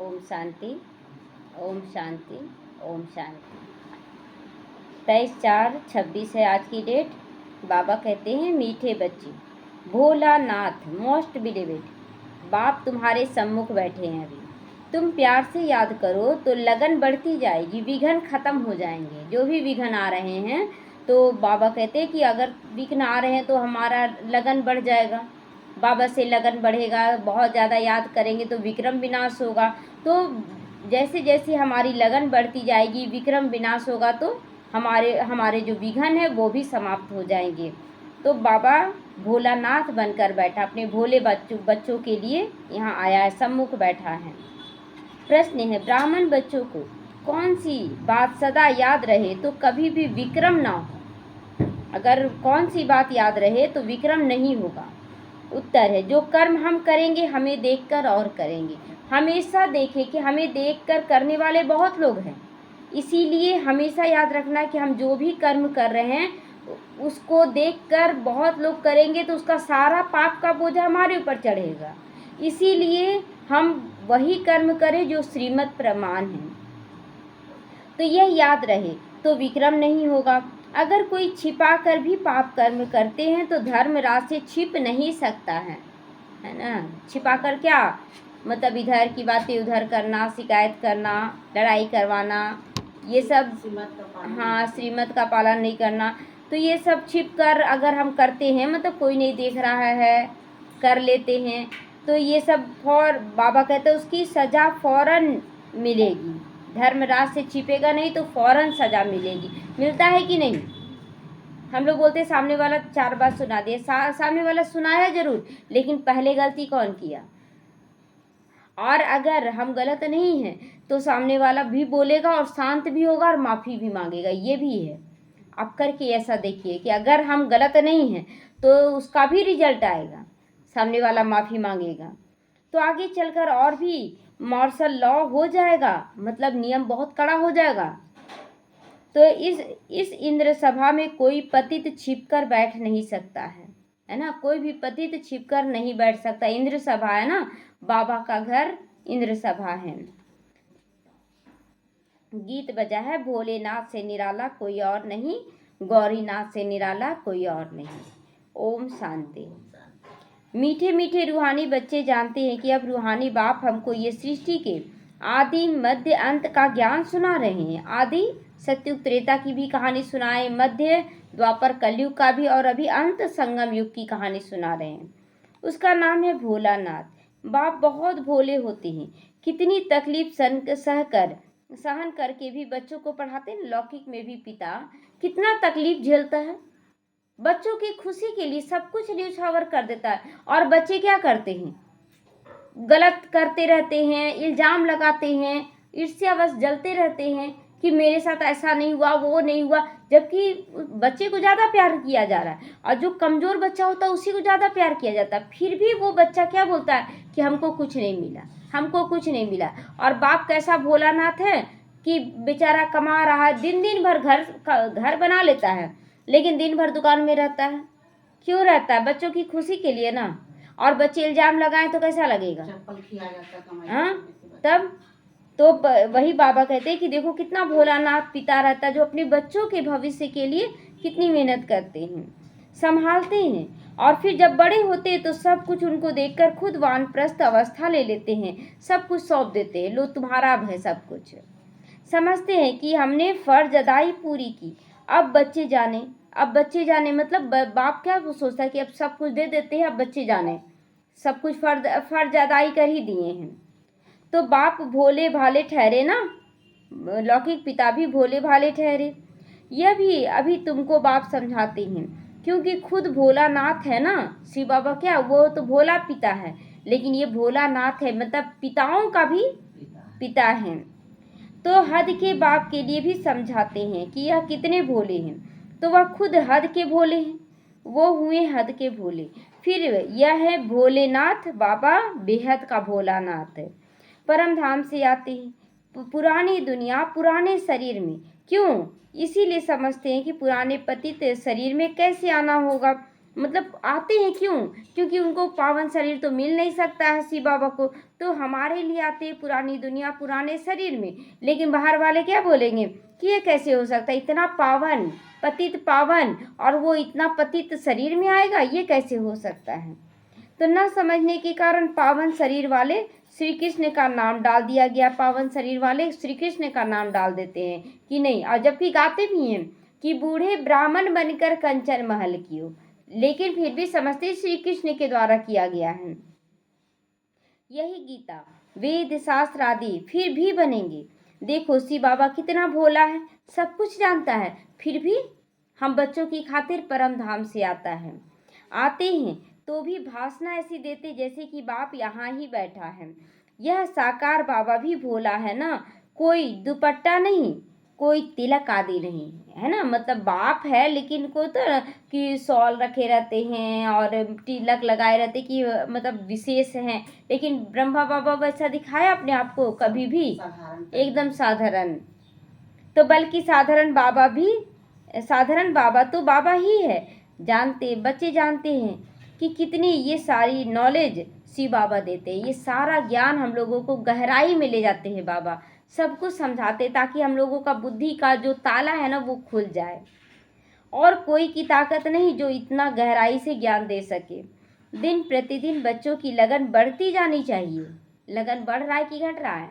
ओम शांति, ओम शांति, ओम शांति। 23/4/26 है आज की डेट। बाबा कहते हैं, मीठे बच्चे, भोलानाथ मोस्ट बिलीवेड, बाप तुम्हारे सम्मुख बैठे हैं। अभी तुम प्यार से याद करो तो लगन बढ़ती जाएगी, विघ्न खत्म हो जाएंगे। जो भी विघ्न आ रहे हैं तो बाबा कहते हैं कि अगर विघ्न आ रहे हैं तो हमारा लगन बढ़ जाएगा, बाबा से लगन बढ़ेगा। बहुत ज़्यादा याद करेंगे तो विक्रम विनाश होगा। तो जैसे जैसे हमारी लगन बढ़ती जाएगी, विक्रम विनाश होगा तो हमारे जो विघ्न है वो भी समाप्त हो जाएंगे। तो बाबा भोलानाथ बनकर बैठा, अपने भोले बच्चों के लिए यहाँ आया है, सम्मुख बैठा है। प्रश्न है, ब्राह्मण बच्चों को कौन सी बात सदा याद रहे तो कभी भी विक्रम ना हो? अगर कौन सी बात याद रहे तो विक्रम नहीं होगा? उत्तर है, जो कर्म हम करेंगे हमें देखकर और करेंगे। हमेशा देखें कि हमें देखकर करने वाले बहुत लोग हैं, इसीलिए हमेशा याद रखना कि हम जो भी कर्म कर रहे हैं उसको देखकर बहुत लोग करेंगे तो उसका सारा पाप का बोझा हमारे ऊपर चढ़ेगा। इसीलिए हम वही कर्म करें जो श्रीमद् प्रमाण है। तो यह याद रहे तो विक्रम नहीं होगा। अगर कोई छिपा कर भी पाप कर्म करते हैं तो धर्मराज से छिप नहीं सकता है ना। छिपा कर क्या मतलब, इधर की बातें उधर करना, शिकायत करना, लड़ाई करवाना, ये सब श्रीमत का पालन नहीं करना। तो ये सब छिप कर अगर हम करते हैं, मतलब कोई नहीं देख रहा है, कर लेते हैं, तो ये सब बाबा कहते हैं उसकी सज़ा फौरन मिलेगी। धर्मराज से छिपेगा नहीं तो फौरन सज़ा मिलेगी। मिलता है कि नहीं? हम लोग बोलते हैं सामने वाला 4 बार सुना दिए, सामने वाला सुनाया जरूर, लेकिन पहले गलती कौन किया? और अगर हम गलत नहीं हैं तो सामने वाला भी बोलेगा और शांत भी होगा और माफ़ी भी मांगेगा। ये भी है। आप करके ऐसा देखिए कि अगर हम गलत नहीं हैं तो उसका भी रिजल्ट आएगा, सामने वाला माफ़ी मांगेगा। तो आगे चलकर और भी मार्शल लॉ हो जाएगा, मतलब नियम बहुत कड़ा हो जाएगा। तो इस इंद्र सभा में कोई पतित छिपकर बैठ नहीं सकता है ना। कोई भी पतित छिपकर नहीं बैठ सकता। इंद्र सभा है ना, बाबा का घर इंद्र सभा है। गीत बजा है, भोलेनाथ से निराला कोई और नहीं, गौरीनाथ से निराला कोई और नहीं। ओम शांति। मीठे मीठे रूहानी बच्चे जानते हैं कि अब रूहानी बाप हमको ये सृष्टि के आदि मध्य अंत का ज्ञान सुना रहे हैं। आदि सत्युग त्रेता की भी कहानी सुनाए, मध्य द्वापर कलयुग का भी, और अभी अंत संगम युग की कहानी सुना रहे हैं। उसका नाम है भोलानाथ। बाप बहुत भोले होते हैं। कितनी तकलीफ सहन करके भी बच्चों को पढ़ाते हैं। लौकिक में भी पिता कितना तकलीफ झेलता है, बच्चों की खुशी के लिए सब कुछ न्यौछावर कर देता है। और बच्चे क्या करते हैं? गलत करते रहते हैं, इल्ज़ाम लगाते हैं, ईर्ष्यावश जलते रहते हैं कि मेरे साथ ऐसा नहीं हुआ, वो नहीं हुआ, जबकि बच्चे को ज़्यादा प्यार किया जा रहा है और जो कमज़ोर बच्चा होता है उसी को ज़्यादा प्यार किया जाता है। फिर भी वो बच्चा क्या बोलता है कि हमको कुछ नहीं मिला, हमको कुछ नहीं मिला। और बाप कैसा भोलानाथ है कि बेचारा कमा रहा है, दिन भर घर बना लेता है, लेकिन दिन भर दुकान में रहता है। क्यों रहता है? बच्चों की खुशी के लिए ना। और बच्चे इल्ज़ाम लगाएं तो कैसा लगेगा? हाँ, तब तो वही बाबा कहते हैं कि देखो कितना भोलानाथ पिता रहता है, जो अपने बच्चों के भविष्य के लिए कितनी मेहनत करते हैं, संभालते हैं। और फिर जब बड़े होते हैं तो सब कुछ उनको देखकर खुद वानप्रस्थ अवस्था ले लेते हैं, सब कुछ सौंप देते हैं। लो तुम्हारा अब है सब कुछ। समझते हैं कि हमने फर्ज अदाई पूरी की, अब बच्चे जाने मतलब बाप क्या सोचता है कि अब सब कुछ दे देते हैं, अब बच्चे जाने, सब कुछ फर्ज अदाई कर ही दिए हैं। तो बाप भोले भाले ठहरे ना, लौकिक पिता भी भोले भाले ठहरे। यह भी अभी तुमको बाप समझाते हैं, क्योंकि खुद भोलानाथ है ना। शिव बाबा क्या, वो तो भोला पिता है, लेकिन ये भोलानाथ है, मतलब पिताओं का भी पिता है। तो हद के बाप के लिए भी समझाते हैं कि यह कितने भोले हैं। तो वह खुद हद के भोले हैं, वो हुए हद के भोले। फिर यह है भोलेनाथ बाबा, बेहद का भोलानाथ है। परम धाम से आते हैं, पुरानी दुनिया पुराने शरीर में। क्यों? इसीलिए समझते हैं कि पुराने पतित शरीर में कैसे आना होगा। मतलब आते हैं क्यों? क्योंकि उनको पावन शरीर तो मिल नहीं सकता है शिव बाबा को, तो हमारे लिए आते हैं पुरानी दुनिया पुराने शरीर में। लेकिन बाहर वाले क्या बोलेंगे कि ये कैसे हो सकता है, इतना पावन पतित पावन और वो इतना पतित शरीर में आएगा, ये कैसे हो सकता है। तो न समझने के कारण पावन शरीर वाले श्री कृष्ण का नाम डाल दिया गया, पावन शरीर वाले श्री कृष्ण का नाम डाल देते हैं कि नहीं। और जबकि गाते भी हैं कि बूढ़े ब्राह्मण बनकर कंचन महल कियो, लेकिन फिर भी समझते श्री कृष्ण के द्वारा किया गया है। यही गीता वेद शास्त्र आदि फिर भी बनेंगे। देखो शिव बाबा कितना भोला है, सब कुछ जानता है, फिर भी हम बच्चों की खातिर परम धाम से आते हैं तो भी भाषण ऐसी देते जैसे कि बाप यहाँ ही बैठा है। यह साकार बाबा भी भोला है ना, कोई दुपट्टा नहीं, कोई तिलक आदि नहीं है ना। मतलब बाप है लेकिन को तो कि शॉल रखे रहते हैं और तिलक लगाए रहते कि मतलब विशेष हैं। लेकिन ब्रह्मा बाबा वैसा दिखाया अपने आप को कभी भी? एकदम साधारण। तो बल्कि साधारण बाबा तो बाबा ही है। बच्चे जानते हैं कि कितनी ये सारी नॉलेज शिव बाबा देते हैं, ये सारा ज्ञान हम लोगों को गहराई में ले जाते हैं बाबा, सब कुछ समझाते ताकि हम लोगों का बुद्धि का जो ताला है ना वो खुल जाए। और कोई की ताकत नहीं जो इतना गहराई से ज्ञान दे सके। दिन प्रतिदिन बच्चों की लगन बढ़ती जानी चाहिए। लगन बढ़ रहा है कि घट रहा है?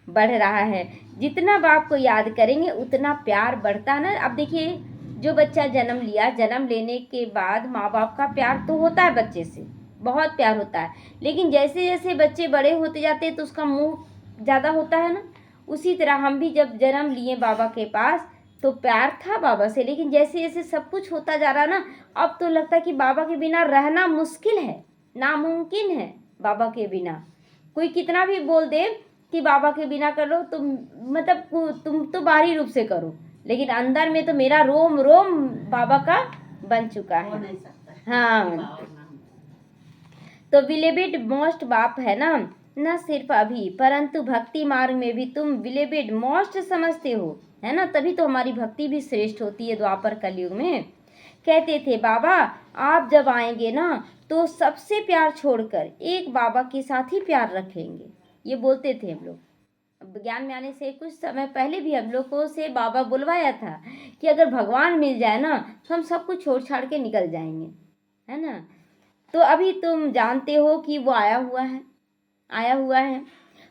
बढ़ रहा है। जितना बाप को याद करेंगे उतना प्यार बढ़ता है ना। अब देखिए जो बच्चा जन्म लिया, जन्म लेने के बाद माँ बाप का प्यार तो होता है बच्चे से, बहुत प्यार होता है। लेकिन जैसे जैसे बच्चे बड़े होते जाते हैं तो उसका मुँह ज़्यादा होता है ना। उसी तरह हम भी जब जन्म लिए बाबा के पास तो प्यार था बाबा से, लेकिन जैसे जैसे सब कुछ होता जा रहा ना, अब तो लगता है कि बाबा के बिना रहना मुश्किल है, नामुमकिन है बाबा के बिना। कोई कितना भी बोल दे कि बाबा के बिना करो तो मतलब तुम तो बाहरी रूप से करो, लेकिन अंदर में तो मेरा रोम रोम बाबा का बन चुका है। हाँ, तो बिलेविड मोस्ट बाप है ना, न सिर्फ अभी परंतु भक्ति मार्ग में भी तुम बिलेविड मोस्ट समझते हो, है ना। तभी तो हमारी भक्ति भी श्रेष्ठ होती है द्वापर कलयुग में। कहते थे बाबा आप जब आएंगे ना तो सबसे प्यार छोड़कर एक बाबा के साथ ही प्यार रखेंगे, ये बोलते थे हम लोग। ज्ञान में आने से कुछ समय पहले भी हम लोग को से बाबा बुलवाया था कि अगर भगवान मिल जाए ना तो हम सब कुछ छोड़ छाड़ के निकल जाएंगे, है ना। तो अभी तुम जानते हो कि वो आया हुआ है,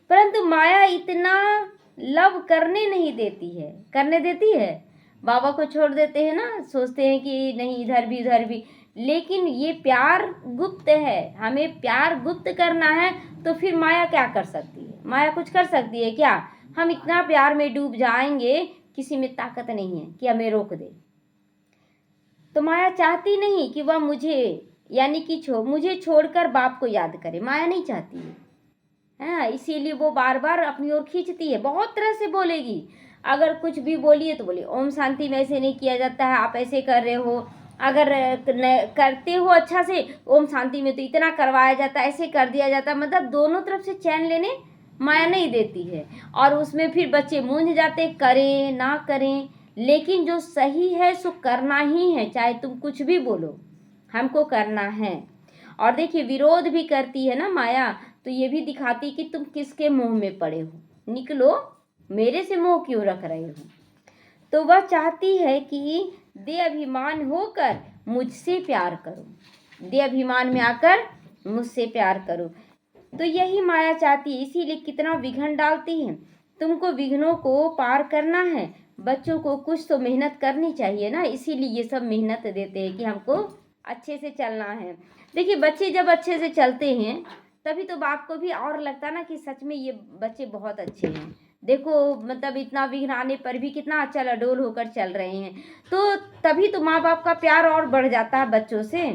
परंतु माया इतना लव करने नहीं देती है। करने देती है? बाबा को छोड़ देते हैं ना, सोचते हैं कि नहीं इधर भी, लेकिन ये प्यार गुप्त है। हमें प्यार गुप्त करना है तो फिर माया क्या कर सकती है? माया कुछ कर सकती है क्या? हम इतना प्यार में डूब जाएंगे, किसी में ताकत नहीं है कि हमें रोक दे। तो माया चाहती नहीं कि वह मुझे यानी कि मुझे छोड़कर बाप को याद करे, माया नहीं चाहती है। हाँ, इसीलिए वो बार बार अपनी ओर खींचती है, बहुत तरह से बोलेगी। अगर कुछ भी बोलिए तो बोलिए ओम शांति में ऐसे नहीं किया जाता है, आप ऐसे कर रहे हो। अगर करते हो अच्छा से, ओम शांति में तो इतना करवाया जाता है, ऐसे कर दिया जाता है। मतलब दोनों तरफ से चैन लेने माया नहीं देती है, और उसमें फिर बच्चे मूंझ जाते, करें ना करें। लेकिन जो सही है सो करना ही है, चाहे तुम कुछ भी बोलो, हमको करना है। और देखिए विरोध भी करती है ना माया, तो ये भी दिखाती कि तुम किसके मुंह में पड़े हो, निकलो, मेरे से मुंह क्यों रख रहे हो। तो वह चाहती है कि दे अभिमान होकर मुझसे प्यार करो, दे अभिमान में आकर मुझसे प्यार करो। तो यही माया चाहती है, इसीलिए कितना विघ्न डालती है। तुमको विघ्नों को पार करना है, बच्चों को कुछ तो मेहनत करनी चाहिए ना, इसीलिए ये सब मेहनत देते हैं कि हमको अच्छे से चलना है। देखिए बच्चे जब अच्छे से चलते हैं तभी तो बाप को भी और लगता है ना कि सच में ये बच्चे बहुत अच्छे हैं। देखो मतलब इतना विघ्न आने पर भी कितना अच्छा अडोल होकर चल रहे हैं, तो तभी तो माँ बाप का प्यार और बढ़ जाता है बच्चों से।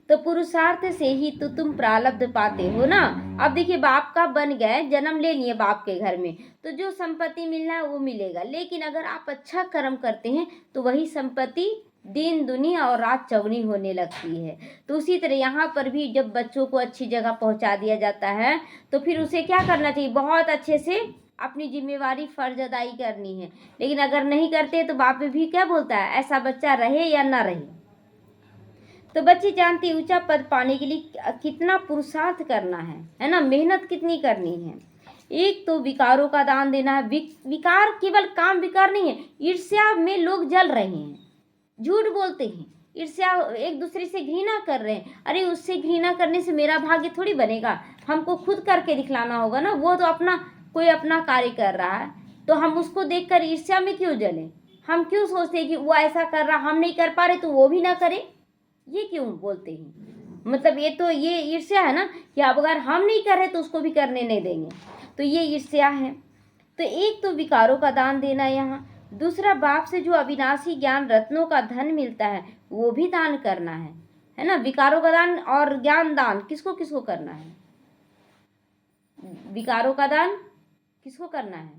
तो पुरुषार्थ से ही तो तुम प्रारब्ध पाते हो ना। अब देखिए बाप का बन गए, जन्म ले लिए बाप के घर में, तो जो संपत्ति मिलना है वो मिलेगा। लेकिन अगर आप अच्छा कर्म करते हैं तो वही संपत्ति दिन दुनी और रात चौगनी होने लगती है। तो उसी तरह यहाँ पर भी जब बच्चों को अच्छी जगह पहुँचा दिया जाता है तो फिर उसे क्या करना चाहिए? बहुत अच्छे से अपनी जिम्मेवारी फर्ज अदाई करनी है। लेकिन अगर नहीं करते तो बाप भी क्या बोलता है, ऐसा बच्चा रहे या ना रहे। तो बच्ची जानती ऊंचा पद पाने के लिए कितना पुरुषार्थ करना है ना, मेहनत कितनी करनी है। एक तो विकारों का दान देना है। विकार केवल काम विकार नहीं है। ईर्ष्या में लोग जल रहे हैं, झूठ बोलते हैं, ईर्ष्या, एक दूसरे से घृणा कर रहे हैं। अरे उससे घृणा करने से मेरा भाग्य थोड़ी बनेगा, हमको खुद करके दिखलाना होगा ना। वो तो अपना कोई अपना कार्य कर रहा है, तो हम उसको देखकर ईर्ष्या में क्यों जलें? हम क्यों सोचते हैं कि वो ऐसा कर रहा, हम नहीं कर पा रहे तो वो भी ना करे? ये क्यों बोलते हैं? मतलब ये ईर्ष्या है ना, कि अब अगर हम नहीं कर रहे तो उसको भी करने नहीं देंगे, तो ये ईर्ष्या है। तो एक तो विकारों का दान देना यहाँ, दूसरा बाप से जो अविनाशी ज्ञान रत्नों का धन मिलता है वो भी दान करना है ना। विकारों का दान और ज्ञान दान किसको किसको करना है? विकारों का दान किसको करना है?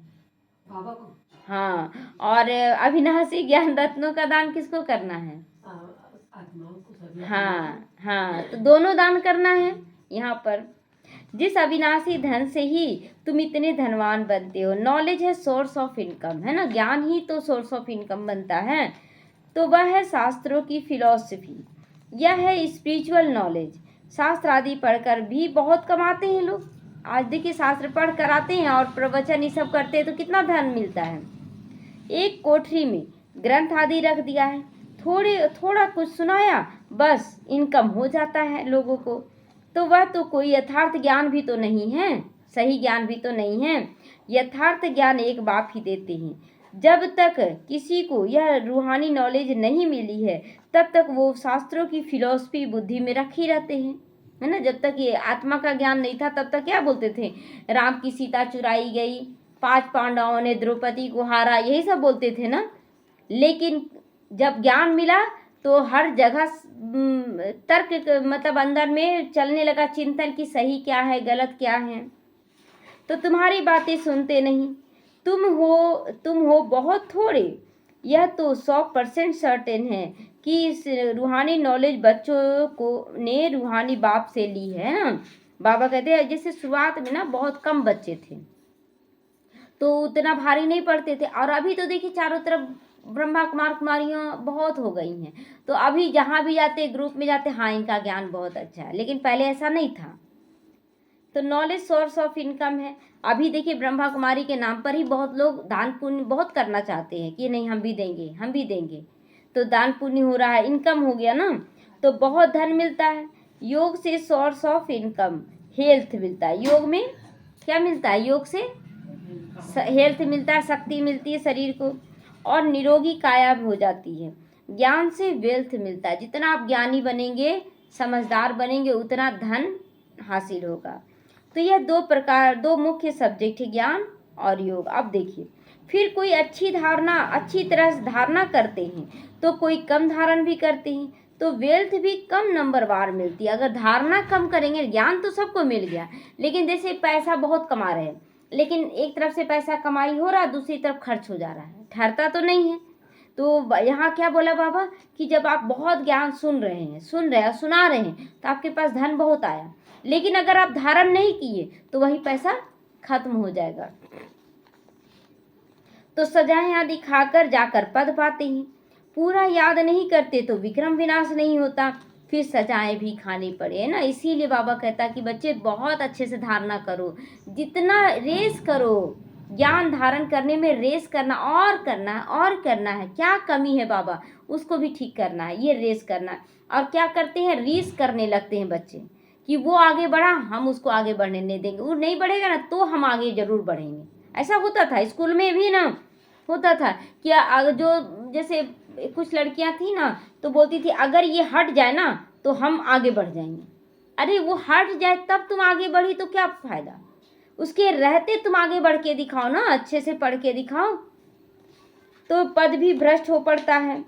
बाबा को। हाँ, और अविनाशी ज्ञान रत्नों का दान किसको करना है? आत्माओं को, सभी हाँ हाँ, तो दोनों दान करना है यहाँ पर। जिस अविनाशी धन से ही तुम इतने धनवान बनते हो, नॉलेज है सोर्स ऑफ इनकम, है ना, ज्ञान ही तो सोर्स ऑफ इनकम बनता है। तो वह है शास्त्रों की फिलॉसफी, यह है स्पिरिचुअल नॉलेज। शास्त्र आदि पढ़कर भी बहुत कमाते हैं लोग। आज देखिए, शास्त्र पढ़ कर आते हैं और प्रवचन ये सब करते हैं तो कितना धन मिलता है। एक कोठरी में ग्रंथ आदि रख दिया है, थोड़ा कुछ सुनाया, बस इनकम हो जाता है लोगों को। तो वह तो कोई यथार्थ ज्ञान भी तो नहीं है, सही ज्ञान भी तो नहीं है। यथार्थ ज्ञान एक बाप ही देते हैं। जब तक किसी को यह रूहानी नॉलेज नहीं मिली है तब तक वो शास्त्रों की फिलॉसफी बुद्धि में रखे रहते हैं, है ना। जब तक ये आत्मा का ज्ञान नहीं था तब तक क्या बोलते थे, राम की सीता चुराई गई, 5 पांडवों ने द्रौपदी को हारा, यही सब बोलते थे ना। लेकिन जब ज्ञान मिला तो हर जगह तर्क मतलब अंदर में चलने लगा चिंतन कि सही क्या है गलत क्या है। तो तुम्हारी बातें सुनते नहीं, तुम हो बहुत थोड़े। यह तो 100% सर्टेन है कि इस रूहानी नॉलेज बच्चों को ने रूहानी बाप से ली है ना। बाबा कहते हैं जैसे शुरुआत में ना बहुत कम बच्चे थे तो उतना भारी नहीं पड़ते थे, और अभी तो देखिए चारों तरफ ब्रह्मा कुमार कुमारियाँ बहुत हो गई हैं, तो अभी जहाँ भी जाते ग्रुप में जाते, हाँ इनका ज्ञान बहुत अच्छा है, लेकिन पहले ऐसा नहीं था। तो नॉलेज सोर्स ऑफ इनकम है। अभी देखिए ब्रह्मा कुमारी के नाम पर ही बहुत लोग दान पुण्य बहुत करना चाहते हैं कि नहीं हम भी देंगे हम भी देंगे, तो दान पुण्य हो रहा है, इनकम हो गया ना, तो बहुत धन मिलता है। योग से सोर्स ऑफ इनकम, हेल्थ मिलता है। योग में क्या मिलता है? योग से हेल्थ मिलता है, शक्ति मिलती है शरीर को, और निरोगी काया हो जाती है। ज्ञान से वेल्थ मिलता है, जितना आप ज्ञानी बनेंगे समझदार बनेंगे उतना धन हासिल होगा। तो यह दो मुख्य सब्जेक्ट है, ज्ञान और योग। अब देखिए, फिर कोई अच्छी तरह से धारणा करते हैं तो कोई कम धारण भी करते हैं, तो वेल्थ भी कम नंबरवार मिलती है। अगर धारणा कम करेंगे, ज्ञान तो सबको मिल गया, लेकिन जैसे पैसा बहुत कमा रहे हैं, लेकिन एक तरफ से पैसा कमाई हो रहा है, दूसरी तरफ खर्च हो जा रहा है, ठहरता तो नहीं है। तो यहाँ क्या बोला बाबा कि जब आप बहुत ज्ञान सुन रहे हैं सुना रहे हैं तो आपके पास धन बहुत आया, लेकिन अगर आप धारण नहीं किए तो वही पैसा खत्म हो जाएगा। तो सजाएं आदि खाकर जाकर पद पाते हैं, पूरा याद नहीं करते तो विक्रम विनाश नहीं होता, फिर सजाएं भी खानी पड़े, है ना। इसीलिए बाबा कहता कि बच्चे बहुत अच्छे से धारणा करो, जितना रेस करो ज्ञान धारण करने में, रेस करना और करना है और करना है। क्या कमी है बाबा, उसको भी ठीक करना है, ये रेस करना है। और क्या करते हैं, रीस करने लगते हैं बच्चे कि वो आगे बढ़ा हम उसको आगे बढ़ने नहीं देंगे, वो नहीं बढ़ेगा ना तो हम आगे जरूर बढ़ेंगे। ऐसा होता था स्कूल में भी ना, होता था कि जो जैसे कुछ लड़कियां थी ना तो बोलती थी अगर ये हट जाए ना तो हम आगे बढ़ जाएंगे। अरे वो हट जाए तब तुम आगे बढ़ी तो क्या फायदा, उसके रहते तुम आगे बढ़ के दिखाओ ना, अच्छे से पढ़ के दिखाओ, तो पद भी भ्रष्ट हो पड़ता है।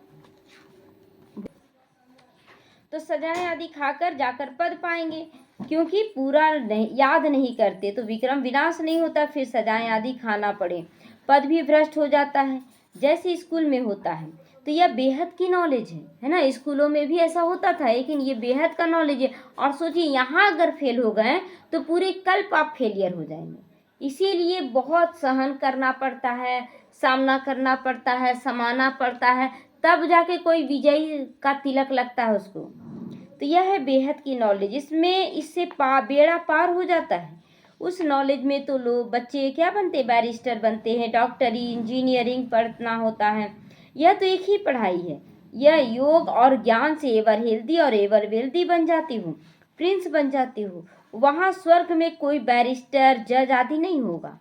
तो सजाएं आदि खाकर जाकर पद पाएंगे, क्योंकि पूरा नहीं याद नहीं करते तो विक्रम विनाश नहीं होता, फिर सजाएं आदि खाना पड़े, पद भी भ्रष्ट हो जाता है, जैसे स्कूल में होता है। तो यह बेहद की नॉलेज है ना। स्कूलों में भी ऐसा होता था, लेकिन ये बेहद का नॉलेज है। और सोचिए यहाँ अगर फेल हो गए तो पूरे कल्प आप फेलियर हो जाएंगे। इसीलिए बहुत सहन करना पड़ता है, सामना करना पड़ता है, समाना पड़ता है, तब जाके कोई विजयी का तिलक लगता है उसको। तो यह है बेहद की नॉलेज, इसमें इससे बेड़ा पार हो जाता है। उस नॉलेज में तो लोग बच्चे क्या बनते हैं, बैरिस्टर बनते हैं, डॉक्टरी इंजीनियरिंग पढ़ना होता है। यह तो एक ही पढ़ाई है। यह योग और ज्ञान से एवर हेल्दी और एवर वेल्दी बन जाती हूँ, प्रिंस बन जाती हूँ। वहाँ स्वर्ग में कोई बैरिस्टर जज आदि नहीं होगा।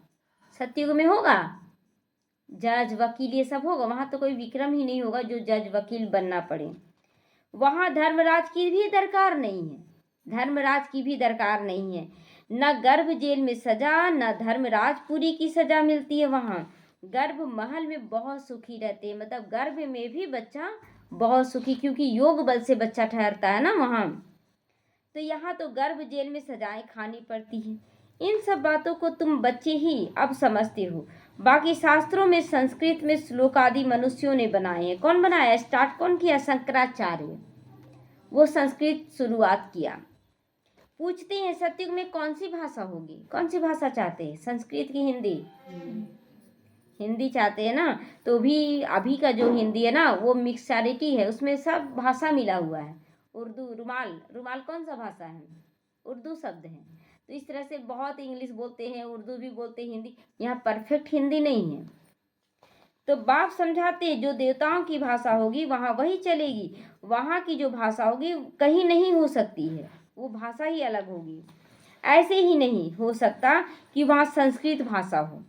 सतयुग में होगा जज वकील ये सब होगा, वहाँ तो कोई विक्रम ही नहीं होगा जो जज वकील बनना पड़े। वहाँ धर्मराज की भी दरकार नहीं है, धर्मराज की भी दरकार नहीं है। न गर्भ जेल में सजा, न धर्मराजपुरी की सजा मिलती है। वहाँ गर्भ महल में बहुत सुखी रहते हैं, मतलब गर्भ में भी बच्चा बहुत सुखी, क्योंकि योग बल से बच्चा ठहरता है ना वहाँ। तो यहाँ तो गर्भ जेल में सजाएं खानी पड़ती हैं। इन सब बातों को तुम बच्चे ही अब समझते हो। बाकी शास्त्रों में संस्कृत में श्लोक आदि मनुष्यों ने बनाए हैं। कौन बनाया, स्टार्ट कौन किया, शंकराचार्य। वो संस्कृत शुरुआत किया। पूछते हैं सतयुग में कौन सी भाषा होगी, कौन सी भाषा चाहते हैं, संस्कृत की हिंदी, हिंदी चाहते हैं ना। तो भी अभी का जो हिंदी है ना वो मिक्सचारिटी है, उसमें सब भाषा मिला हुआ है। उर्दू, रुमाल, रुमाल कौन सा भाषा है, उर्दू शब्द है। तो इस तरह से बहुत इंग्लिश बोलते हैं, उर्दू भी बोलते हैं, हिंदी। यहाँ परफेक्ट हिंदी नहीं है। तो बाप समझाते जो देवताओं की भाषा होगी वहाँ वही चलेगी, वहाँ की जो भाषा होगी कहीं नहीं हो सकती है, वो भाषा ही अलग होगी। ऐसे ही नहीं हो सकता कि वहाँ संस्कृत भाषा हो।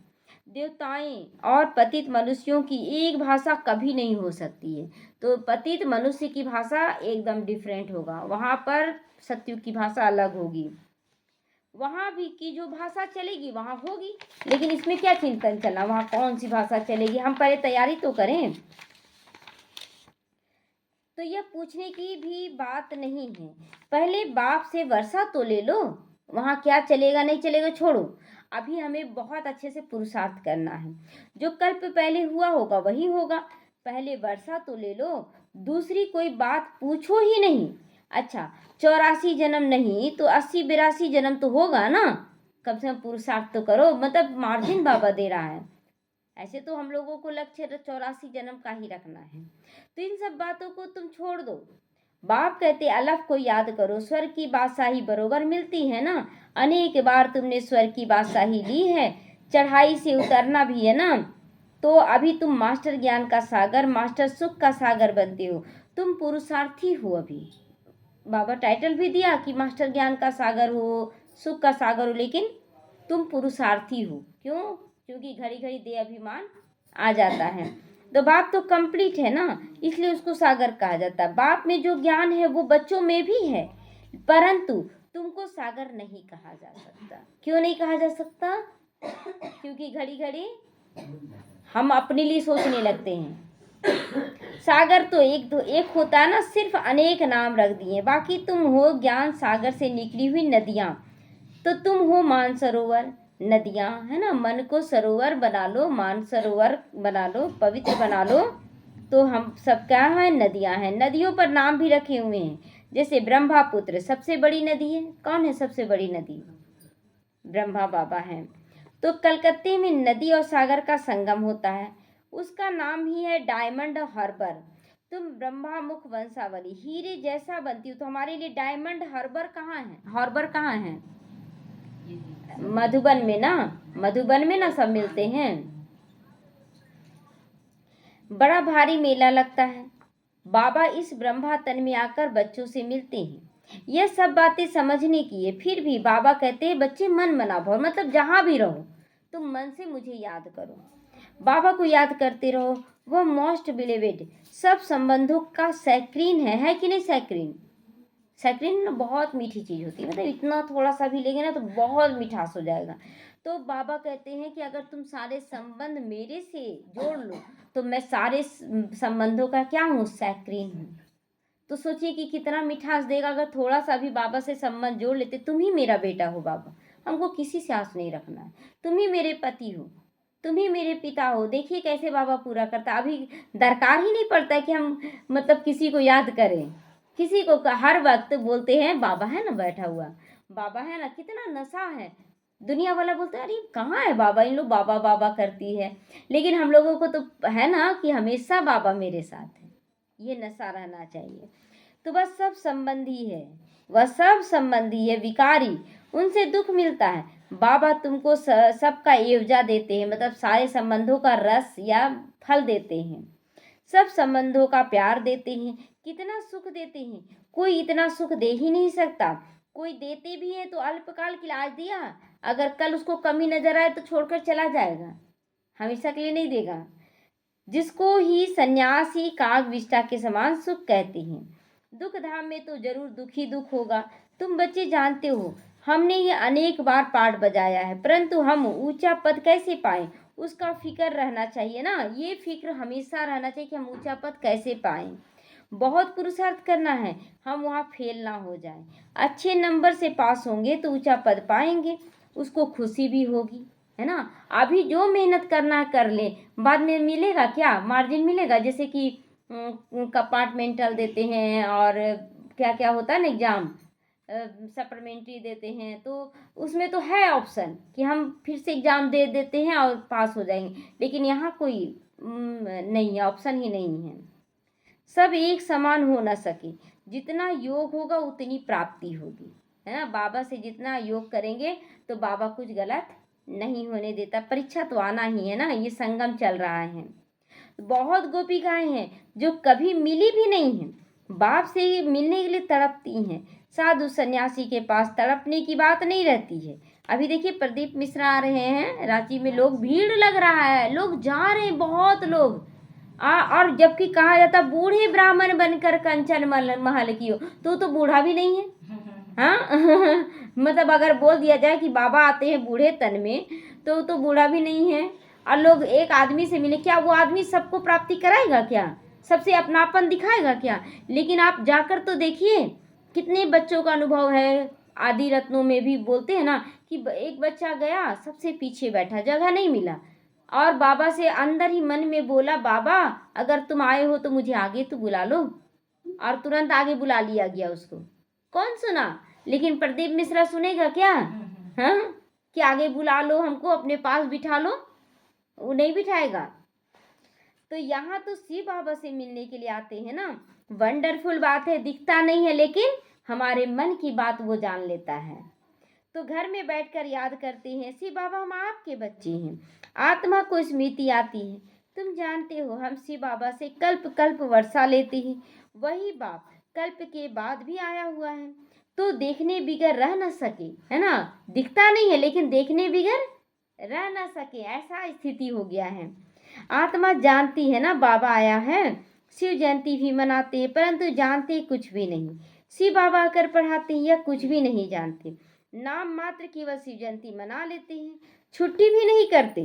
देवताएं और पतित मनुष्यों की एक भाषा कभी नहीं हो सकती है। तो पतित मनुष्य की भाषा एकदम डिफरेंट होगा, वहाँ पर सतयुग की भाषा अलग होगी। वहाँ भी की जो भाषा चलेगी वहाँ होगी, लेकिन इसमें क्या चिंतन चलना वहाँ कौन सी भाषा चलेगी, हम पहले तैयारी तो करें। तो यह पूछने की भी बात नहीं है, पहले बाप से वर्षा तो ले लो, वहाँ क्या चलेगा नहीं चलेगा छोड़ो। अभी हमें बहुत अच्छे से पुरुषार्थ करना है, जो कल्प पहले हुआ होगा वही होगा। पहले वर्षा तो ले लो, दूसरी कोई बात पूछो ही नहीं। अच्छा 84 जन्म नहीं तो 80-82 जन्म तो होगा ना, कम से कम पुरुषार्थ तो करो, मतलब मार्जिन बाबा दे रहा है। ऐसे तो हम लोगों को लक्ष्य 84 जन्म का ही रखना है। तो इन सब बातों को तुम छोड़ दो। बाप कहते अलफ को याद करो, स्वर की बादशाही बरोबर मिलती है ना। अनेक बार तुमने स्वर की बादशाही ली है, चढ़ाई से उतरना भी है ना। तो अभी तुम मास्टर ज्ञान का सागर, मास्टर सुख का सागर बनते हो। तुम पुरुषार्थी हो। अभी बाबा टाइटल भी दिया कि मास्टर ज्ञान का सागर हो, सुख का सागर हो, लेकिन तुम पुरुषार्थी हो। क्यों, क्योंकि घड़ी घड़ी दे अभिमान आ जाता है। तो बाप तो कंप्लीट है ना, इसलिए उसको सागर कहा जाता है। बाप में जो ज्ञान है वो बच्चों में भी है, परंतु तुमको सागर नहीं कहा जा सकता। क्यों नहीं कहा जा सकता, क्योंकि घड़ी घड़ी हम अपने लिए सोचने लगते हैं। सागर तो एक होता है ना, सिर्फ अनेक नाम रख दिए। बाकी तुम हो ज्ञान सागर से निकली हुई नदियाँ। तो तुम हो मानसरोवर, नदियाँ है ना। मन को सरोवर बना लो, मानसरोवर बना लो, पवित्र बना लो। तो हम सब क्या हैं, नदियाँ हैं। नदियों पर नाम भी रखे हुए हैं, जैसे ब्रह्मपुत्र सबसे बड़ी नदी है। कौन है सबसे बड़ी नदी, ब्रह्मा बाबा हैं। तो कलकत्ते में नदी और सागर का संगम होता है, उसका नाम ही है डायमंड हार्बर। तुम ब्रह्मा मुख वंशावली हीरे जैसा बनती हो, तो हमारे लिए डायमंड हार्बर कहाँ है, हार्बर कहाँ है, मधुबन में ना, मधुबन में ना सब मिलते हैं। बड़ा भारी मेला लगता है, बाबा इस ब्रह्मा तन में आकर बच्चों से मिलते हैं। यह सब बातें समझने की है, फिर भी बाबा कहते हैं बच्चे मन मना भो, मतलब जहाँ भी रहो तुम मन से मुझे याद करो, बाबा को याद करते रहो। वह मोस्ट बिलीवेड सब संबंधों का सैक्रीन है कि नहीं। सैक्रीन, सैक्रीन ना बहुत मीठी चीज़ होती है, मतलब इतना थोड़ा सा भी लेंगे ना तो बहुत मिठास हो जाएगा। तो बाबा कहते हैं कि अगर तुम सारे संबंध मेरे से जोड़ लो तो मैं सारे संबंधों का क्या हूँ, सैक्रीन हूँ। तो सोचिए कि कितना मिठास देगा अगर थोड़ा सा भी बाबा से संबंध जोड़ लेते। तुम ही मेरा बेटा हो बाबा, हमको किसी से आस नहीं रखना है। तुम ही मेरे पति हो, तुम ही मेरे पिता हो। देखिए कैसे बाबा पूरा करता। अभी दरकार ही नहीं पड़ता है कि हम मतलब किसी को याद करें, किसी को हर वक्त बोलते हैं बाबा है ना बैठा हुआ, बाबा है ना। कितना नशा है, दुनिया वाला बोलता है अरे कहाँ है बाबा, इन लोग बाबा बाबा करती है, लेकिन हम लोगों को तो है ना कि हमेशा बाबा मेरे साथ है, ये नशा रहना चाहिए। तो वह सब संबंधी है, वह सब संबंधी है विकारी, उनसे दुख मिलता है। बाबा तुमको सबका एवजा देते हैं, मतलब सारे संबंधों का रस या फल देते हैं, सब संबंधों का प्यार देते हैं, कितना सुख देते हैं, कोई इतना सुख दे ही नहीं सकता। कोई देते भी है तो अल्पकाल के लिए आज दिया, अगर कल उसको कमी नजर आए तो छोड़कर चला जाएगा, हमेशा के लिए नहीं देगा। जिसको ही सन्यासी काग विष्टा के समान सुख कहते हैं। दुख धाम में तो जरूर दुख ही दुख होगा। तुम बच्चे जानते हो, हमने ये अनेक बार पाठ बजाया है, परंतु हम ऊंचा पद कैसे पाएं, उसका फिक्र रहना चाहिए ना, ये फिक्र हमेशा रहना चाहिए कि हम ऊंचा पद कैसे पाएं। बहुत पुरुषार्थ करना है, हम वहाँ फेल ना हो जाए, अच्छे नंबर से पास होंगे तो ऊंचा पद पाएंगे, उसको खुशी भी होगी, है ना। अभी जो मेहनत करना है कर ले, बाद में मिलेगा क्या, मार्जिन मिलेगा, जैसे कि कंपार्टमेंटल देते हैं और क्या क्या होता है ना एग्ज़ाम, सप्लीमेंट्री देते हैं, तो उसमें तो है ऑप्शन कि हम फिर से एग्ज़ाम दे देते हैं और पास हो जाएंगे, लेकिन यहाँ कोई नहीं है, ऑप्शन ही नहीं है। सब एक समान हो न सके, जितना योग होगा उतनी प्राप्ति होगी, है ना। बाबा से जितना योग करेंगे तो बाबा कुछ गलत नहीं होने देता। परीक्षा तो आना ही है ना, ये संगम चल रहा है। बहुत गोपिकाएं हैं जो कभी मिली भी नहीं हैं, बाप से ही मिलने के लिए तड़पती हैं। साधु सन्यासी के पास तड़पने की बात नहीं रहती है। अभी देखिए प्रदीप मिश्रा आ रहे हैं रांची में, लोग भीड़ लग रहा है, लोग जा रहे हैं बहुत लोग। और जबकि कहा जाता बूढ़े ब्राह्मण बनकर कंचन महल की हो, तो बूढ़ा भी नहीं है। हाँ मतलब अगर बोल दिया जाए कि बाबा आते हैं बूढ़े तन में, तो बूढ़ा भी नहीं है। और लोग एक आदमी से मिले, क्या वो आदमी सबको प्राप्ति कराएगा क्या, सबसे अपनापन दिखाएगा क्या। लेकिन आप जाकर तो देखिए कितने बच्चों का अनुभव है। आदि रत्नों में भी बोलते हैं ना कि एक बच्चा गया सबसे पीछे बैठा, जगह नहीं मिला, और बाबा से अंदर ही मन में बोला बाबा अगर तुम आए हो तो मुझे आगे तो बुला लो, और तुरंत आगे बुला लिया गया उसको। कौन सुना, लेकिन प्रदीप मिश्रा सुनेगा क्या, हाँ कि आगे बुला लो हमको, अपने पास बिठा लो, वो नहीं बिठाएगा। तो यहाँ तो शिव बाबा से मिलने के लिए आते हैं ना, वंडरफुल बात है, दिखता नहीं है लेकिन हमारे मन की बात वो जान लेता है। तो घर में बैठकर याद करते हैं शिव बाबा हम आपके बच्चे हैं, आत्मा को स्मृति आती है। तुम जानते हो हम शिव बाबा से कल्प कल्प वर्षा लेते हैं, वही बाप कल्प के बाद भी आया हुआ है, तो देखने बिगर रह न सके, है ना। दिखता नहीं है लेकिन देखने बिगर रह न सके, ऐसा स्थिति हो गया है। आत्मा जानती है ना बाबा आया है, शिव जयंती भी मनाते हैं, परंतु जानते कुछ भी नहीं। शिव बाबा आकर पढ़ाते हैं या कुछ भी नहीं जानते, नाम मात्र की वह शिव जयंती मना लेते हैं, छुट्टी भी नहीं करते,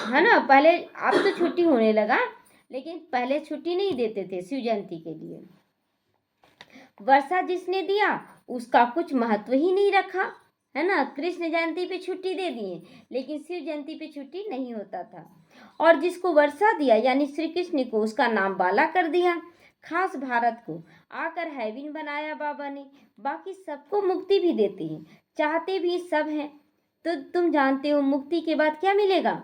है ना। पहले अब तो छुट्टी होने लगा, लेकिन पहले छुट्टी नहीं देते थे शिव जयंती के लिए। वर्षा जिसने दिया उसका कुछ महत्व ही नहीं रखा, है ना। कृष्ण जयंती पे छुट्टी दे दिए, लेकिन शिव जयंती पे छुट्टी नहीं होता था। और जिसको वर्षा दिया यानी श्री कृष्ण को, उसका नाम बाला कर दिया। खास भारत को आकर हैविन बनाया बाबा ने, बाकी सबको मुक्ति भी देते हैं, चाहते भी सब हैं। तो तुम जानते हो मुक्ति के बाद क्या मिलेगा,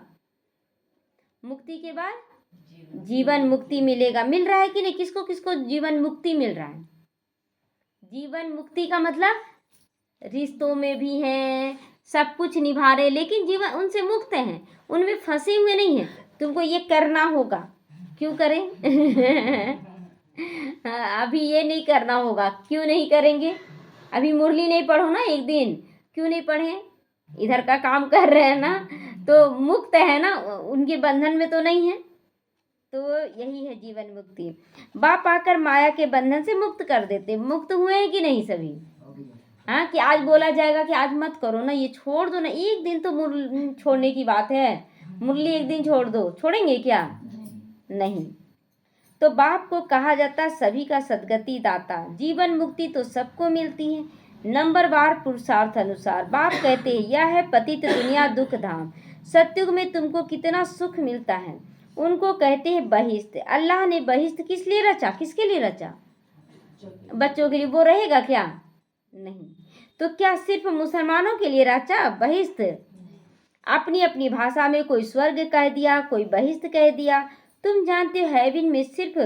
मुक्ति के बाद जीवन मुक्ति मिलेगा। मिल रहा है कि नहीं, किसको किसको जीवन मुक्ति मिल रहा है। जीवन मुक्ति का मतलब रिश्तों में भी हैं, सब कुछ निभा रहे, लेकिन जीवन उनसे मुक्त हैं, उनमें फंसे हुए नहीं हैं। तुमको ये करना होगा, क्यों करें अभी ये नहीं करना होगा, क्यों नहीं करेंगे। अभी मुरली नहीं पढ़ो ना एक दिन, क्यों नहीं पढ़े, इधर का काम कर रहे हैं ना, तो मुक्त है ना, उनके बंधन में तो नहीं है। तो यही है जीवन मुक्ति। बाप आकर माया के बंधन से मुक्त कर देते। मुक्त हुए हैं कि नहीं सभी, हाँ कि आज बोला जाएगा कि आज मत करो ना, ये छोड़ दो ना, एक दिन तो छोड़ने की बात है, मुरली एक दिन छोड़ दो, छोड़ेंगे क्या, नहीं। तो बाप को कहा जाता सभी का सदगति दाता, जीवन मुक्ति तो सबको मिलती है नंबरवार पुरुषार्थ अनुसार। बाप कहते हैं यह है पतित दुनिया दुख धाम, सत्युग में तुमको कितना सुख मिलता है। उनको कहते हैं बहिष्ठ। अल्लाह ने बहिष्ठ किस लिए रचा, किसके लिए रचा, बच्चों के लिए। वो रहेगा क्या, नहीं। तो क्या सिर्फ मुसलमानों के लिए रचा बहिष्ठ, अपनी अपनी भाषा में कोई स्वर्ग कह दिया, कोई बहिष्ठ कह दिया। तुम जानते हो हेवन में सिर्फ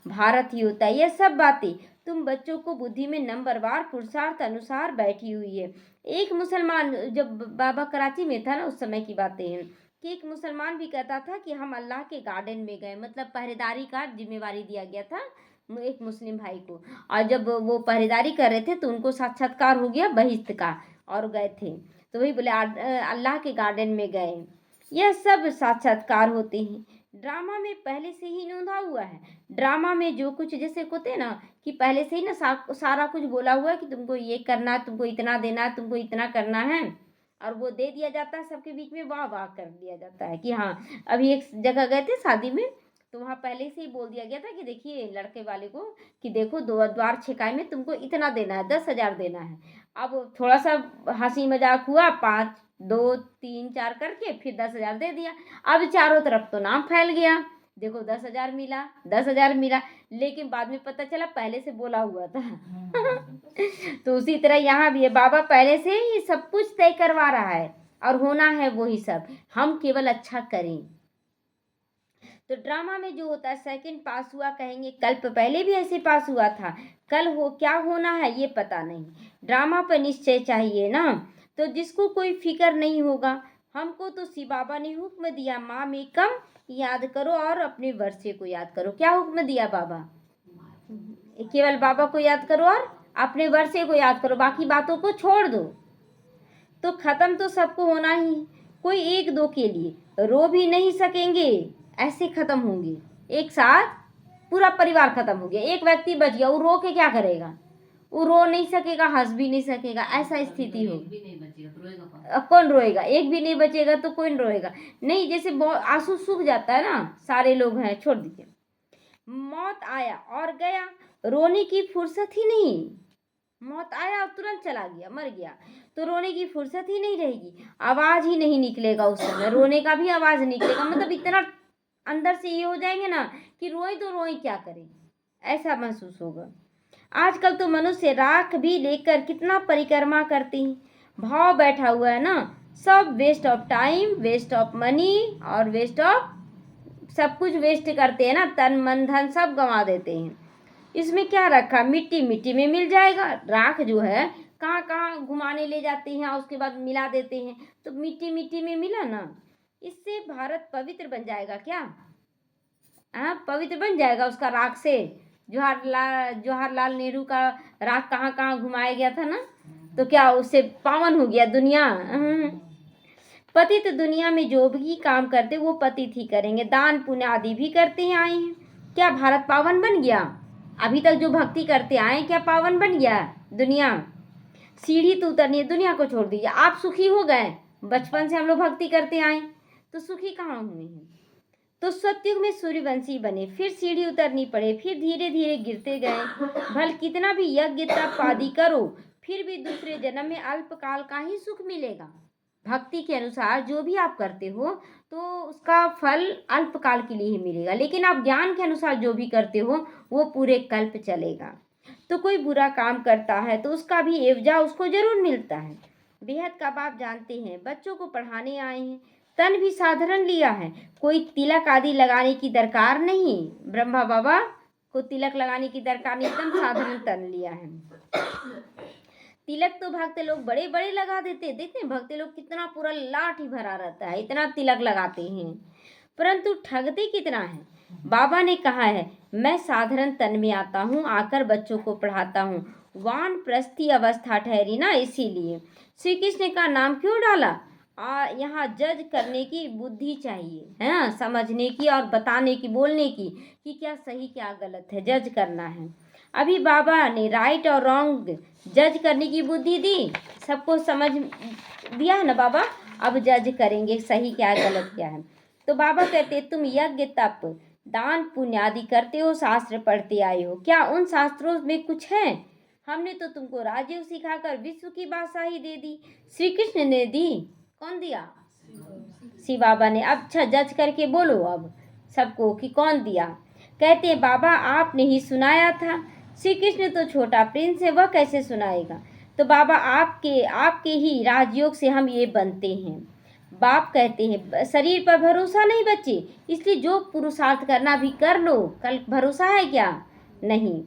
भारत ही होता है। यह सब बातें तुम बच्चों को बुद्धि में नंबरवार पुरुषार्थ अनुसार बैठी हुई है। एक मुसलमान, जब बाबा कराची में था ना, उस समय की बातें हैं कि एक मुसलमान भी कहता था कि हम अल्लाह के गार्डन में गए, मतलब पहरेदारी का जिम्मेवारी दिया गया था एक मुस्लिम भाई को, और जब वो पहरेदारी कर रहे थे तो उनको साक्षात्कार हो गया बहिष्ठ का, और गए थे तो वही बोले अल्लाह के गार्डन में गए। यह सब साक्षात्कार होते हैं, ड्रामा में पहले से ही नोंधा हुआ है। ड्रामा में जो कुछ जैसे होते हैं ना कि पहले से ही ना सारा कुछ बोला हुआ है कि तुमको ये करना है, तुमको इतना देना है, तुमको इतना करना है, और वो दे दिया जाता है सबके बीच में, वाह वाह कर दिया जाता है कि हाँ। अभी एक जगह गए थे शादी में, तो वहाँ पहले से ही बोल दिया गया था कि देखिए लड़के वाले को कि देखो द्वार छिकाई में तुमको इतना देना है, 10,000 देना है। अब थोड़ा सा हंसी मजाक हुआ, 5 2 3 4 करके फिर 10,000 दे दिया। अब चारों तरफ तो नाम फैल गया, देखो 10,000 मिला, 10,000 मिला, लेकिन बाद में पता चला पहले से बोला हुआ था। तो उसी तरह यहाँ भी है, बाबा पहले से ही सब कुछ तय करवा रहा है और होना है वही सब, हम केवल अच्छा करें। तो ड्रामा में जो होता है सेकंड पास हुआ कहेंगे, कल्प पहले भी ऐसे पास हुआ था, कल हो क्या होना है ये पता नहीं। ड्रामा पर निश्चय चाहिए ना, तो जिसको कोई फिक्र नहीं होगा। हमको तो शिव बाबा ने हुक्म दिया, माँ में कम याद करो और अपने वर्षे को याद करो। क्या हुक्म दिया बाबा? केवल बाबा को याद करो और अपने वर्षे को याद करो, बाकी बातों को छोड़ दो। तो खत्म तो सबको होना ही, कोई एक दो के लिए रो भी नहीं सकेंगे, ऐसे खत्म होंगे। एक साथ पूरा परिवार खत्म हो गया, एक व्यक्ति बच गया, वो रो के क्या करेगा? वो रो नहीं सकेगा, हंस भी नहीं सकेगा, ऐसा स्थिति हो। कौन रोएगा? एक भी नहीं बचेगा तो कौन रोएगा? नहीं, जैसे आंसू सूख जाता है ना, सारे लोग हैं, छोड़ दीजिए। मौत आया और गया, रोने की फुर्सत ही नहीं। मौत आया और तुरंत चला गया, मर गया, तो रोने की फुर्सत ही नहीं रहेगी, आवाज ही नहीं निकलेगा उस समय, रोने का भी आवाज निकलेगा, मतलब इतना अंदर से ये हो जाएंगे ना कि रोए तो रोए क्या करें, ऐसा महसूस होगा। आजकल तो मनुष्य राख भी लेकर कितना परिक्रमा करते हैं, भाव बैठा हुआ है ना, सब waste of time, waste of money और वेस्ट ऑफ सब कुछ वेस्ट करते हैं ना, तन मन धन सब गंवा देते हैं। इसमें क्या रखा, मिट्टी मिट्टी में मिल जाएगा। राख जो है कहाँ कहाँ घुमाने ले जाते हैं और उसके बाद मिला देते हैं, तो मिट्टी मिट्टी में मिला ना। इससे भारत पवित्र बन जाएगा क्या? हाँ, पवित्र बन जाएगा उसका राख से। जवाहरलाल नेहरू का राख कहाँ कहाँ घुमाया गया था ना, तो क्या उससे पावन हो गया दुनिया? पतित दुनिया में जो भी काम करते वो पतित ही करेंगे, दान पुण्य आदि भी करते हैं आए हैं। क्या भारत पावन बन गया? अभी तक जो भक्ति करते आए क्या पावन बन गया दुनिया? सीढ़ी तो उतरनी है, दुनिया को छोड़ दीजिए। आप सुखी हो गए? बचपन से हम लोग भक्ति करते आए, तो सुखी कहाँ हुए हैं? तो सतयुग में सूर्यवंशी बने, फिर सीढ़ी उतरनी पड़े, फिर धीरे धीरे गिरते गए। भल कितना भी यज्ञ तप आदि करो, फिर भी दूसरे जन्म में अल्पकाल का ही सुख मिलेगा। भक्ति के अनुसार जो भी आप करते हो तो उसका फल अल्पकाल के लिए ही मिलेगा, लेकिन आप ज्ञान के अनुसार जो भी करते हो वो पूरे कल्प चलेगा। तो कोई बुरा काम करता है तो उसका भी एवजा उसको जरूर मिलता है। बेहद का बाप जानते हैं, बच्चों को पढ़ाने आए हैं, तन भी साधारण लिया है, कोई तिलक आदि लगाने की दरकार नहीं। ब्रह्मा बाबा को तिलक लगाने की दरकार नहीं, एकदम साधारण तन लिया है। तिलक तो भक्त लोग बड़े बड़े लगा देते, देखते हैं भक्त लोग कितना पूरा लाठ ही भरा रहता है, इतना तिलक लगाते हैं, परंतु ठगते कितना है। बाबा ने कहा है, मैं साधारण तन में आता हूँ, आकर बच्चों को पढ़ाता हूँ। वानप्रस्थी अवस्था ठहरी ना, इसीलिए श्री कृष्ण का नाम क्यों डाला? यहाँ जज करने की बुद्धि चाहिए, है ना, समझने की और बताने की, बोलने की कि क्या सही क्या गलत है, जज करना है। अभी बाबा ने राइट और रॉन्ग जज करने की बुद्धि दी, सबको समझ दिया है ना बाबा, अब जज करेंगे सही क्या गलत क्या है। तो बाबा कहते तुम यज्ञ तप दान पुण्य आदि करते हो, शास्त्र पढ़ते आए हो, क्या उन शास्त्रों में कुछ है? हमने तो तुमको राजयोग सिखाकर विश्व की बादशाही दे दी। श्री कृष्ण ने दी, कौन दिया? शिव बाबा ने। अब अच्छा जज करके बोलो अब सबको कि कौन दिया। कहते बाबा आपने ही सुनाया था, श्री कृष्ण तो छोटा प्रिंस है, वह कैसे सुनाएगा? तो बाबा आपके ही राजयोग से हम ये बनते हैं। बाप कहते हैं शरीर पर भरोसा नहीं बच्चे, इसलिए जो पुरुषार्थ करना भी कर लो, कल भरोसा है क्या? नहीं।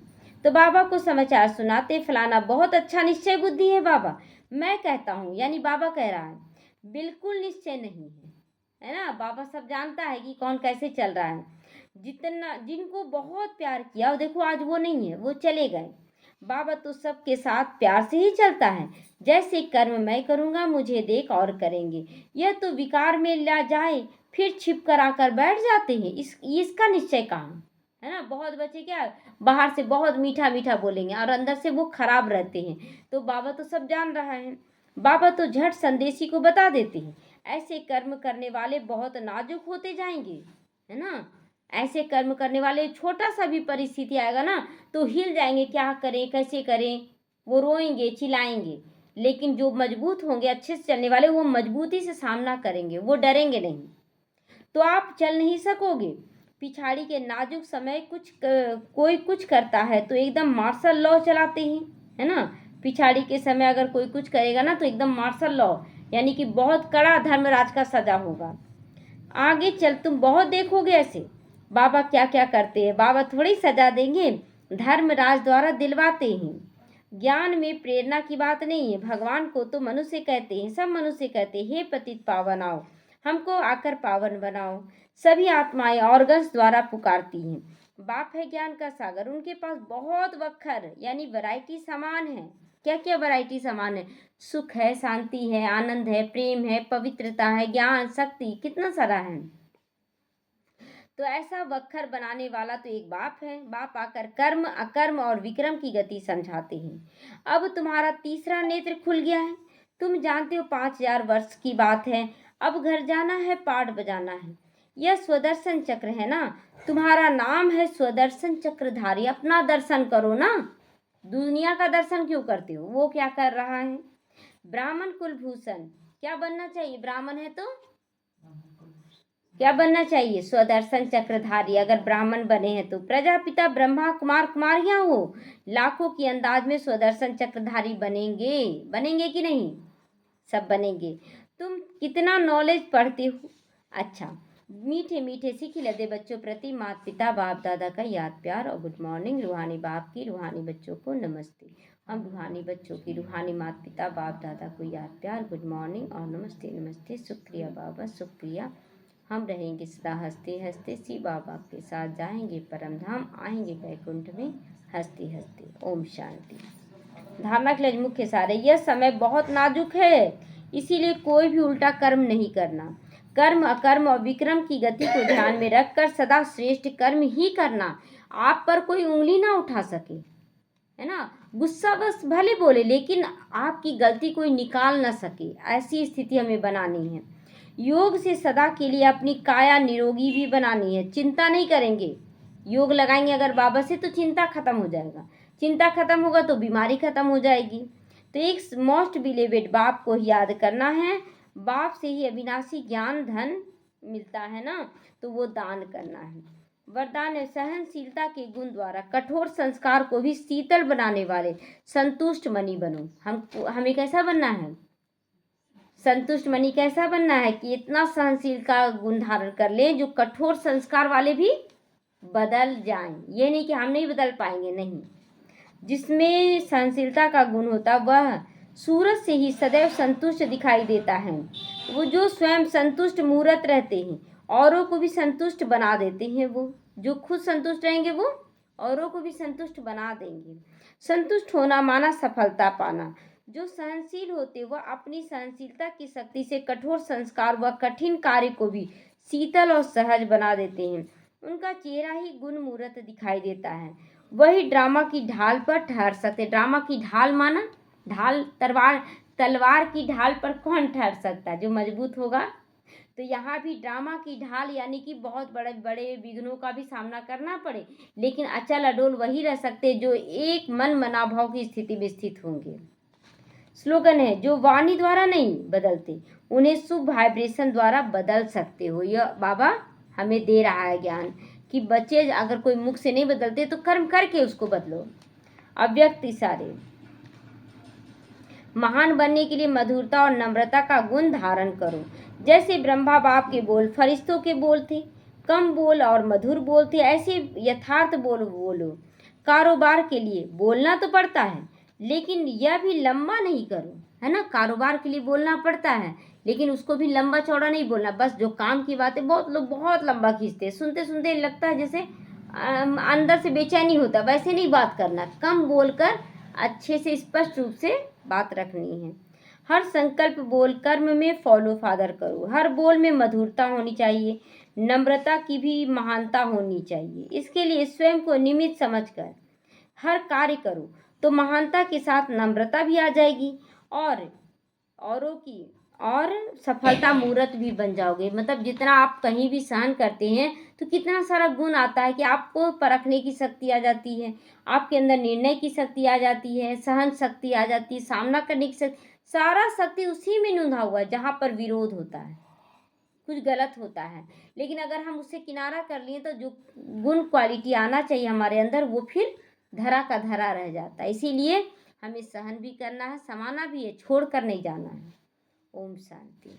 तो बाबा को समाचार सुनाते, फलाना बहुत अच्छा निश्चय बुद्धि है बाबा। मैं कहता हूँ, यानी बाबा कह रहा है, बिल्कुल निश्चय नहीं है ना। बाबा सब जानता है कि कौन कैसे चल रहा है। जितना जिनको बहुत प्यार किया, और देखो आज वो नहीं है, वो चले गए। बाबा तो सबके साथ प्यार से ही चलता है। जैसे कर्म मैं करूँगा मुझे देख और करेंगे, यह तो विकार में ला जाए फिर छिप कर आकर बैठ जाते हैं। इसका निश्चय कहाँ है ना। बहुत बच्चे क्या बाहर से बहुत मीठा मीठा बोलेंगे और अंदर से वो खराब रहते हैं। तो बाबा तो सब जान रहा है। बाबा तो झट संदेशी को बता देते हैं, ऐसे कर्म करने वाले बहुत नाजुक होते जाएंगे, है ना। ऐसे कर्म करने वाले छोटा सा भी परिस्थिति आएगा ना तो हिल जाएंगे, क्या करें कैसे करें, वो रोएंगे चिल्लाएंगे। लेकिन जो मजबूत होंगे, अच्छे से चलने वाले, वो मजबूती से सामना करेंगे, वो डरेंगे नहीं। तो आप चल नहीं सकोगे। पिछाड़ी के नाजुक समय कोई कुछ करता है तो एकदम मार्शल लॉ चलाते हैं, है ना। पिछाड़ी के समय अगर कोई कुछ करेगा ना तो एकदम मार्शल लॉ, यानी कि बहुत कड़ा धर्मराज का सजा होगा। आगे चल तुम बहुत देखोगे ऐसे। बाबा क्या क्या करते हैं, बाबा थोड़ी सजा देंगे, धर्मराज द्वारा दिलवाते हैं। ज्ञान में प्रेरणा की बात नहीं है। भगवान को तो मनुष्य कहते हैं, सब मनुष्य कहते हैं, हे पतित पावन आओ, हमको आकर पावन बनाओ। सभी आत्माएं ऑर्गन्स द्वारा पुकारती हैं। बाप है ज्ञान का सागर, उनके पास बहुत वक्खर यानी वैरायटी सामान है। क्या क्या वैरायटी सामान है? सुख है, शांति है, आनंद है, प्रेम है, पवित्रता है, ज्ञान, शक्ति, कितना सारा है। तो ऐसा वक्खर बनाने वाला तो एक बाप है। बाप आकर कर्म, अकर्म और विक्रम की गति समझाते हैं। अब तुम्हारा तीसरा नेत्र खुल गया है। तुम जानते हो 5000 वर्ष की बात है। अब घर जाना है, पाठ बजाना है। यह स्वदर्शन चक्र है ना, तुम्हारा नाम है स्वदर्शन चक्रधारी। अपना दर्शन करो ना, दुनिया का दर्शन क्यों करते हो? वो क्या कर रहा है? ब्राह्मण कुलभूषण, क्या बनना चाहिए? ब्राह्मण है तो क्या बनना चाहिए? स्वदर्शन चक्रधारी। अगर ब्राह्मण बने हैं तो प्रजापिता ब्रह्मा, कुमार कुमारियां हो, लाखों की अंदाज में स्वदर्शन चक्रधारी बनेंगे। बनेंगे कि नहीं? सब बनेंगे। तुम कितना नॉलेज पढ़ते हो? अच्छा, मीठे मीठे सीखी लदे बच्चों प्रति माता पिता बाप दादा का याद प्यार और गुड मॉर्निंग। रूहानी बाप की रूहानी बच्चों को नमस्ते। हम रूहानी बच्चों की रूहानी माता पिता बाप दादा को याद प्यार, गुड मॉर्निंग और नमस्ते। नमस्ते, शुक्रिया बाबा, शुक्रिया। हम रहेंगे सदा हंसते हंसते, शिव बाबा के साथ जाएंगे परम धाम, आएंगे वैकुंठ में हंसते हंसते। ओम शांति। धारणा के लिए मुख्य सारे, यह समय बहुत नाजुक है, इसीलिए कोई भी उल्टा कर्म नहीं करना। कर्म, अकर्म और विक्रम की गति को ध्यान में रखकर सदा श्रेष्ठ कर्म ही करना। आप पर कोई उंगली ना उठा सके, है ना। गुस्सा बस भले बोले, लेकिन आपकी गलती कोई निकाल ना सके, ऐसी स्थिति हमें बनानी है। योग से सदा के लिए अपनी काया निरोगी भी बनानी है। चिंता नहीं करेंगे, योग लगाएंगे अगर बाबा से तो चिंता खत्म हो जाएगा। चिंता खत्म होगा तो बीमारी खत्म हो जाएगी। तो एक मोस्ट बिलीवेड बाप को ही याद करना है। बाप से ही अविनाशी ज्ञान धन मिलता है ना, तो वो दान करना है। वरदान है सहनशीलता के गुण द्वारा कठोर संस्कार को भी शीतल बनाने वाले संतुष्ट मणि बनो। हमें कैसा बनना है? संतुष्ट मणि कैसा बनना है कि इतना सहनशील का गुण धारण कर ले जो कठोर संस्कार वाले भी बदल जाएं। ये नहीं कि हम नहीं बदल पाएंगे, नहीं। जिसमें सहनशीलता का गुण होता वह सूरज से ही सदैव संतुष्ट दिखाई देता है। वो जो स्वयं संतुष्ट मूर्त रहते हैं, औरों को भी संतुष्ट बना देते हैं। वो जो खुद संतुष्ट रहेंगे वो औरों को भी संतुष्ट बना देंगे। संतुष्ट होना माना सफलता पाना। जो सहनशील होते वह अपनी सहनशीलता की शक्ति से कठोर संस्कार व कठिन कार्य को भी शीतल और सहज बना देते हैं। उनका चेहरा ही गुण मूर्त दिखाई देता है। वही ड्रामा की ढाल पर ठहर सकते। ड्रामा की ढाल माना ढाल, तलवार की ढाल पर कौन ठहर सकता है? जो मजबूत होगा। तो यहाँ भी ड्रामा की ढाल यानी कि बहुत बड़े बड़े विघ्नों का भी सामना करना पड़े, लेकिन अचल अडोल वही रह सकते जो एक मन मनाभाव की स्थिति में स्थित होंगे। स्लोगन है, जो वाणी द्वारा नहीं बदलते उन्हें शुभ वाइब्रेशन द्वारा बदल सकते हो। यह बाबा हमें दे रहा है ज्ञान कि बच्चे अगर कोई मुख से नहीं बदलते तो कर्म करके उसको बदलो। अव्यक्त इशारे, महान बनने के लिए मधुरता और नम्रता का गुण धारण करो। जैसे ब्रह्मा बाप के बोल फरिश्तों के बोल थे, कम बोल और मधुर बोल थे, ऐसे यथार्थ बोल बोलो। कारोबार के लिए बोलना तो पड़ता है, लेकिन यह भी लंबा नहीं करो, है ना। कारोबार के लिए बोलना पड़ता है, लेकिन उसको भी लंबा चौड़ा नहीं बोलना। बस जो काम की बातें बहुत लोग बहुत लंबा खींचते हैं, सुनते सुनते लगता है जैसे अंदर से बेचैनी होता, वैसे नहीं बात करना। कम बोलकर अच्छे से स्पष्ट रूप से बात रखनी है। हर संकल्प बोल कर्म में फॉलो फादर करो। हर बोल में मधुरता होनी चाहिए, नम्रता की भी महानता होनी चाहिए। इसके लिए स्वयं को निमित्त समझकर हर कार्य करो, तो महानता के साथ नम्रता भी आ जाएगी और औरों की और सफलता मूर्त भी बन जाओगे। मतलब जितना आप कहीं भी सहन करते हैं तो कितना सारा गुण आता है कि आपको परखने की शक्ति आ जाती है, आपके अंदर निर्णय की शक्ति आ जाती है, सहन शक्ति आ जाती है, सामना करने की शक्ति, सारा शक्ति उसी में निंदा हुआ है जहाँ पर विरोध होता है, कुछ गलत होता है। लेकिन अगर हम उससे किनारा कर लिए तो जो गुण क्वालिटी आना चाहिए हमारे अंदर वो फिर धरा का धरा रह जाता है। इसीलिए हमें सहन भी करना है, समाना भी है, छोड़ कर नहीं जाना है। ओम शांति।